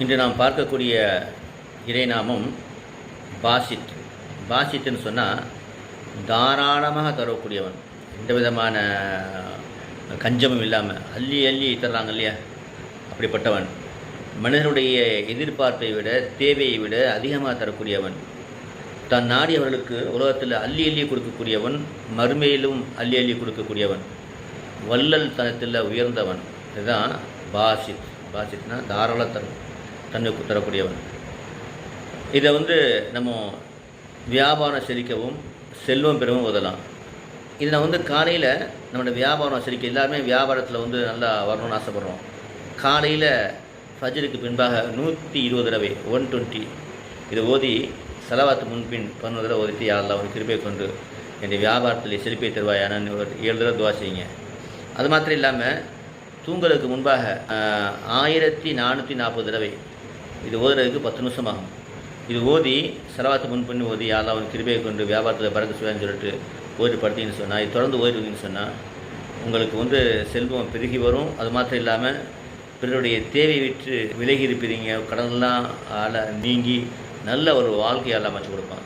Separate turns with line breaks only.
இன்று நாம் பார்க்கக்கூடிய இறைநாமம் பாசித். பாசித்துன்னு சொன்னால் தாராளமாக தரக்கூடியவன், எந்த விதமான கஞ்சமும் இல்லாமல் அள்ளி அள்ளி தர்றாங்க இல்லையா, அப்படிப்பட்டவன். மனிதனுடைய எதிர்பார்ப்பை விட தேவையை விட அதிகமாக தரக்கூடியவன். தான் நாடியவர்களுக்கு உலகத்தில் அள்ளி அள்ளி கொடுக்கக்கூடியவன், மறுமையிலும் அள்ளி அள்ளி கொடுக்கக்கூடியவன், வள்ளல் தனத்தில் உயர்ந்தவன். இதுதான் பாசித். பாசித்னா தாராள தன்னுக்கு தரக்கூடியவன். இதை நம்ம வியாபாரம் செழிக்கவும் செல்வம் பெறவும் உதலாம். இதை நான் காலையில் நம்மளோட வியாபாரம் செழிக்க, எல்லாருமே வியாபாரத்தில் நல்லா வரணும்னு ஆசைப்படுறோம். காலையில் ஃபஜ்ருக்கு பின்பாக 120 தடவை 120 இதை ஓதி செலவாத்து முன்பின் 11 தடவை ஓதிட்டு, யா அல்லாஹ் ஒரு கிருபை கொண்டு என்னுடைய வியாபாரத்தில் செழிப்பை தருவாயானு ஒரு 7 தடவை துவா செய்யுங்க. அது மாத்திரம் இல்லாமல் தூங்கலுக்கு முன்பாக 1440 தடவை இது ஓதுறதுக்கு 10 நிமிஷம் ஆகும். இது ஓதி செலவாத்து முன்பின் ஓதி யா அல்லாஹ் ஒரு கிருபை கொண்டு வியாபாரத்தில் பறக்க செய்வான்னு சொல்லிட்டு ஓய்வு படுத்தின்னு சொன்னால், இது தொடர்ந்து ஓய்வுன்னு சொன்னால் உங்களுக்கு செல்வம் பெருகி வரும். அது மாத்திரம் இல்லாமல் பிறருடைய தேவை விற்று விலகி இருப்பீங்க, கடன்லாம் நீங்கி நல்ல ஒரு வாழ்க்கையை எல்லாம் அமைச்சு கொடுப்பான்.